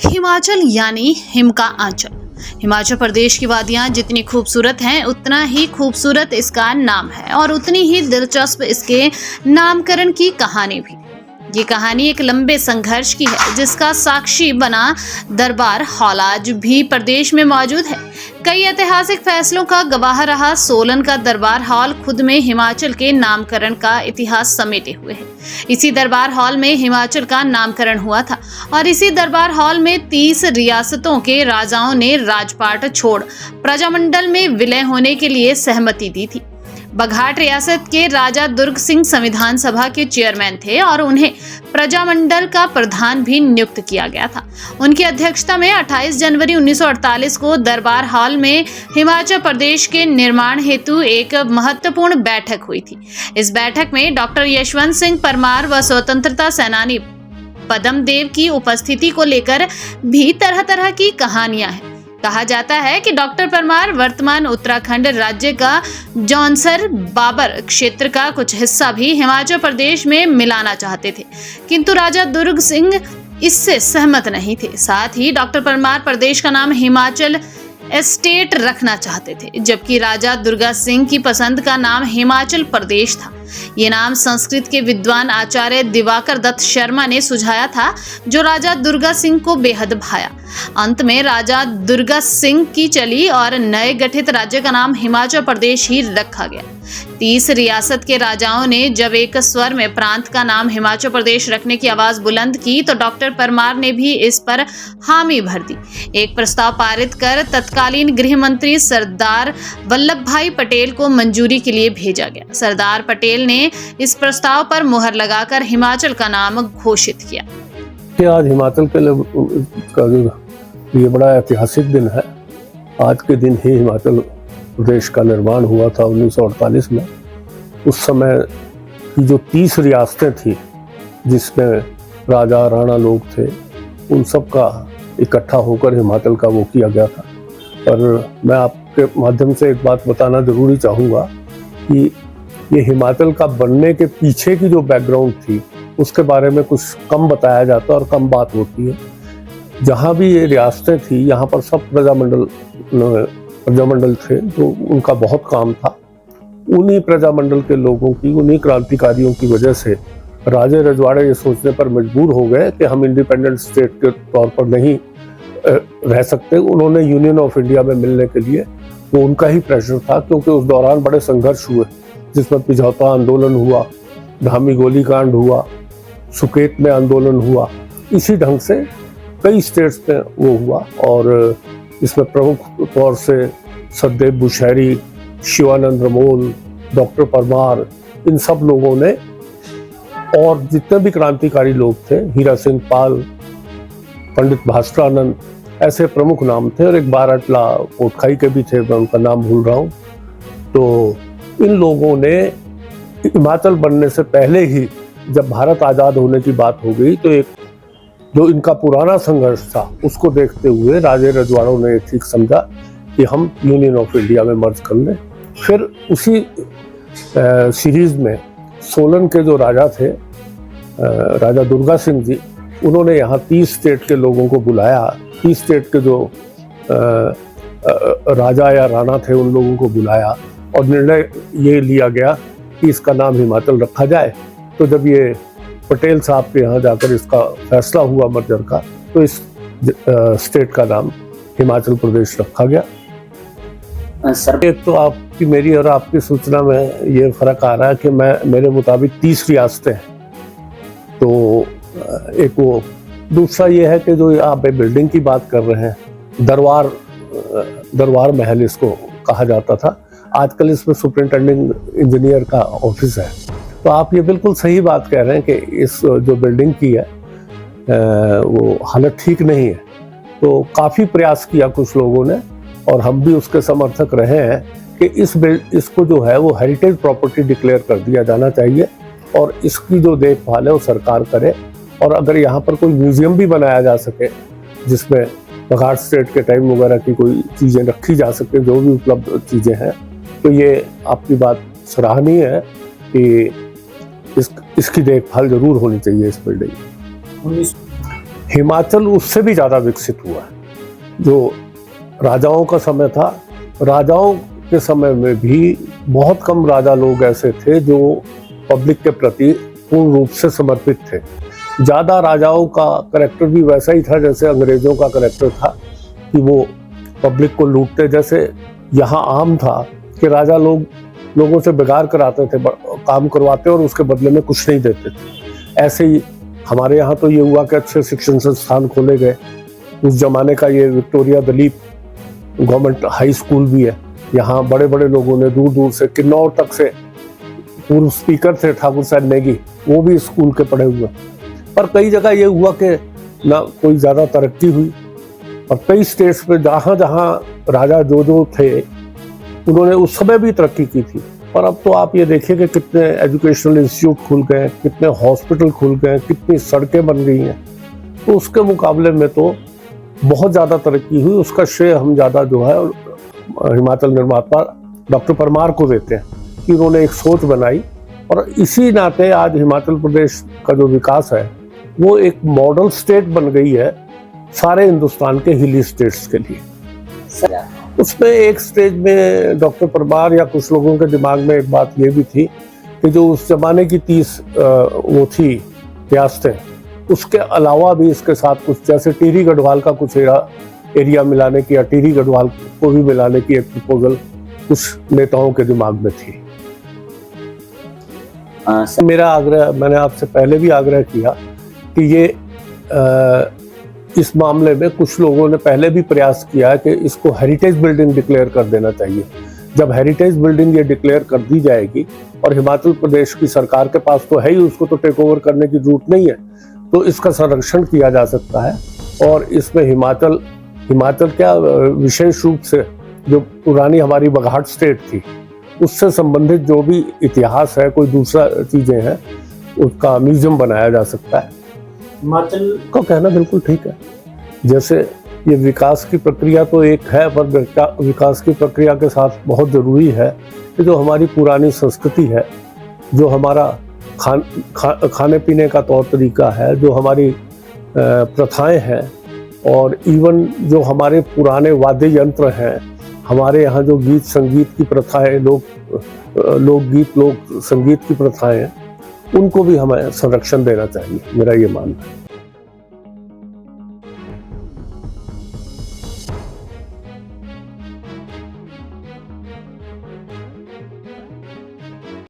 हिमाचल यानी हिम का आंचल। हिमाचल प्रदेश की वादियां जितनी खूबसूरत हैं उतना ही खूबसूरत इसका नाम है और उतनी ही दिलचस्प इसके नामकरण की कहानी भी। ये कहानी एक लंबे संघर्ष की है जिसका साक्षी बना दरबार हॉल आज भी प्रदेश में मौजूद है। कई ऐतिहासिक फैसलों का गवाह रहा सोलन का दरबार हॉल खुद में हिमाचल के नामकरण का इतिहास समेटे हुए है। इसी दरबार हॉल में हिमाचल का नामकरण हुआ था और इसी दरबार हॉल में 30 रियासतों के राजाओं ने राजपाट छोड़ प्रजामंडल में विलय होने के लिए सहमति दी थी। बघाट रियासत के राजा दुर्ग सिंह संविधान सभा के चेयरमैन थे और उन्हें प्रजामंडल का प्रधान भी नियुक्त किया गया था। उनकी अध्यक्षता में 28 जनवरी 1948 को दरबार हॉल में हिमाचल प्रदेश के निर्माण हेतु एक महत्वपूर्ण बैठक हुई थी। इस बैठक में डॉक्टर यशवंत सिंह परमार व स्वतंत्रता सेनानी पदम देव की उपस्थिति को लेकर भी तरह तरह की कहानियां हैं। कहा जाता है कि डॉक्टर परमार वर्तमान उत्तराखंड राज्य का जौनसर बाबर क्षेत्र का कुछ हिस्सा भी हिमाचल प्रदेश में मिलाना चाहते थे, किंतु राजा दुर्ग सिंह इससे सहमत नहीं थे। साथ ही डॉक्टर परमार प्रदेश का नाम हिमाचल एस्टेट रखना चाहते थे, जबकि राजा दुर्गा सिंह की पसंद का नाम हिमाचल प्रदेश था। ये नाम संस्कृत के विद्वान आचार्य दिवाकर दत्त शर्मा ने सुझाया था, जो राजा दुर्गा सिंह को बेहद भाया। अंत में राजा दुर्गा सिंह की चली और नए गठित राज्य का नाम हिमाचल प्रदेश ही रखा गया। 30 रियासत के राजाओं ने जब एक स्वर में प्रांत का नाम हिमाचल प्रदेश रखने की आवाज बुलंद की तो डॉक्टर परमार ने भी इस पर हामी भर दी। एक प्रस्ताव पारित कर तत्कालीन गृह मंत्री सरदार वल्लभ भाई पटेल को मंजूरी के लिए भेजा गया। सरदार पटेल ने इस प्रस्ताव पर मुहर लगाकर हिमाचल का नाम घोषित किया। आज हिमाचल के लिए ये बड़ा ऐतिहासिक दिन है। आज के दिन ही हिमाचल प्रदेश का निर्माण हुआ था 1948 में। उस समय की जो 30 रियासतें थी जिसमें राजा राणा लोग थे, उन सब का इकट्ठा होकर हिमाचल का वो किया गया था। पर मैं आपके माध्यम से एक बात बताना जरूरी चाहूँगा कि ये हिमाचल का बनने के पीछे की जो बैकग्राउंड थी उसके बारे में कुछ कम बताया जाता है और कम बात होती है। जहाँ भी ये रियासतें थी यहाँ पर सब प्रजामंडल थे, तो उनका बहुत काम था। उन्हीं प्रजामंडल के लोगों की, उन्हीं क्रांतिकारियों की वजह से राजे रजवाड़े ये सोचने पर मजबूर हो गए कि हम इंडिपेंडेंट स्टेट के तौर पर नहीं रह सकते। उन्होंने यूनियन ऑफ इंडिया में मिलने के लिए वो उनका ही प्रेशर था, क्योंकि उस दौरान बड़े संघर्ष हुए जिसमें पिछौता आंदोलन हुआ, धामी गोलीकांड हुआ, सुकेत में आंदोलन हुआ। इसी ढंग से कई स्टेट्स में वो हुआ और इसमें प्रमुख तौर से सचदेव बुशहरी, शिवानंद रमोल, डॉक्टर परमार, इन सब लोगों ने और जितने भी क्रांतिकारी लोग थे, हीरा सिंह पाल, पंडित भास्करानंद, ऐसे प्रमुख नाम थे। और एक बाराटला कोटखाई के भी थे, मैं उनका नाम भूल रहा हूँ। तो इन लोगों ने हिमाचल बनने से पहले ही जब भारत आज़ाद होने की बात हो गई तो एक जो इनका पुराना संघर्ष था उसको देखते हुए राजे रजवाड़ों ने ठीक समझा कि हम यूनियन ऑफ इंडिया में मर्ज कर लें। फिर उसी सीरीज में सोलन के जो राजा थे, राजा दुर्गा सिंह जी, उन्होंने यहाँ 30 स्टेट के लोगों को बुलाया। 30 स्टेट के जो राजा या राणा थे उन लोगों को बुलाया और निर्णय ये लिया गया कि इसका नाम हिमाचल रखा जाए। तो जब ये पटेल साहब के यहाँ जाकर इसका फैसला हुआ मर्जर का, तो इस स्टेट का नाम हिमाचल प्रदेश रखा गया। एक तो आपकी, मेरी और आपकी सूचना में ये फर्क आ रहा है कि मेरे मुताबिक 30 रियासतें हैं। तो एक वो, दूसरा ये है कि जो आप बिल्डिंग की बात कर रहे हैं, दरबार महल इसको कहा जाता था। आजकल इसमें सुपरिंटेंडिंग इंजीनियर का ऑफिस है। तो आप ये बिल्कुल सही बात कह रहे हैं कि इस जो बिल्डिंग की है वो हालत ठीक नहीं है। तो काफ़ी प्रयास किया कुछ लोगों ने और हम भी उसके समर्थक रहे हैं कि इसको जो है वो हेरिटेज प्रॉपर्टी डिक्लेयर कर दिया जाना चाहिए और इसकी जो देखभाल है वो सरकार करे। और अगर यहाँ पर कोई म्यूजियम भी बनाया जा सके जिसमें बघाट स्टेट के टाइम वगैरह की कोई चीज़ें रखी जा सके, जो भी उपलब्ध चीज़ें हैं, तो ये आपकी बात सराहनीय है कि इसकी देखभाल जरूर होनी चाहिए इस बिल्डिंग। हिमाचल उससे भी ज़्यादा विकसित हुआ है। जो राजाओं का समय था, राजाओं के समय में भी बहुत कम राजा लोग ऐसे थे जो पब्लिक के प्रति पूर्ण रूप से समर्पित थे। ज़्यादा राजाओं का करैक्टर भी वैसा ही था जैसे अंग्रेज़ों का करैक्टर था कि वो पब्लिक को लूटते। जैसे यहाँ आम था कि राजा लोगों से बेगार कराते थे, काम करवाते और उसके बदले में कुछ नहीं देते थे। ऐसे ही हमारे यहाँ तो ये हुआ कि अच्छे शिक्षण संस्थान खोले गए। उस जमाने का ये Victoria Dalip government high school भी है। यहाँ बड़े बड़े लोगों ने दूर दूर से, किन्नौर तक से, पूर्व स्पीकर थे ठाकुर साहब नेगी, वो भी स्कूल के पढ़े हुए। पर कई जगह ये हुआ कि ना कोई ज़्यादा तरक्की हुई, और कई स्टेट्स पे जहाँ जहाँ राजा जो थे उन्होंने उस समय भी तरक्की की थी। पर अब तो आप ये देखिए कि कितने एजुकेशनल इंस्टीट्यूट खुल गए, कितने हॉस्पिटल खुल गए, कितनी सड़कें बन गई हैं। तो उसके मुकाबले में तो बहुत ज़्यादा तरक्की हुई। उसका श्रेय हम ज़्यादा जो है हिमाचल निर्माता डॉक्टर परमार को देते हैं कि उन्होंने एक सोच बनाई, और इसी नाते आज हिमाचल प्रदेश का जो विकास है वो एक मॉडल स्टेट बन गई है सारे हिंदुस्तान के हिली स्टेट्स के लिए। उसमें एक स्टेज में डॉक्टर परमार या कुछ लोगों के दिमाग में एक बात ये भी थी कि जो उस जमाने की 30 वो थी रियासतें, उसके अलावा भी इसके साथ कुछ, जैसे टिहरी गढ़वाल का कुछ एरिया मिलाने की या टिहरी गढ़वाल को भी मिलाने की एक प्रपोजल कुछ नेताओं के दिमाग में थी। मेरा आग्रह, मैंने आपसे पहले भी आग्रह किया कि ये इस मामले में कुछ लोगों ने पहले भी प्रयास किया है कि इसको हेरिटेज बिल्डिंग डिक्लेयर कर देना चाहिए। जब हेरिटेज बिल्डिंग ये डिक्लेयर कर दी जाएगी, और हिमाचल प्रदेश की सरकार के पास तो है ही, उसको तो टेक ओवर करने की जरूरत नहीं है, तो इसका संरक्षण किया जा सकता है। और इसमें हिमाचल क्या विशेष रूप से जो पुरानी हमारी बघाट स्टेट थी उससे संबंधित जो भी इतिहास है, कोई दूसरा चीजें हैं, उसका म्यूजियम बनाया जा सकता है। हिमाचल का कहना बिल्कुल ठीक है। जैसे ये विकास की प्रक्रिया तो एक है, पर विकास की प्रक्रिया के साथ बहुत ज़रूरी है कि जो हमारी पुरानी संस्कृति है, जो हमारा खाने पीने का तौर तरीका है, जो हमारी प्रथाएं हैं, और इवन जो हमारे पुराने वाद्य यंत्र हैं, हमारे यहाँ जो गीत संगीत की प्रथाएं, लोक संगीत की प्रथाएं हैं, उनको भी हमें संरक्षण देना चाहिए, मेरा ये मानना है।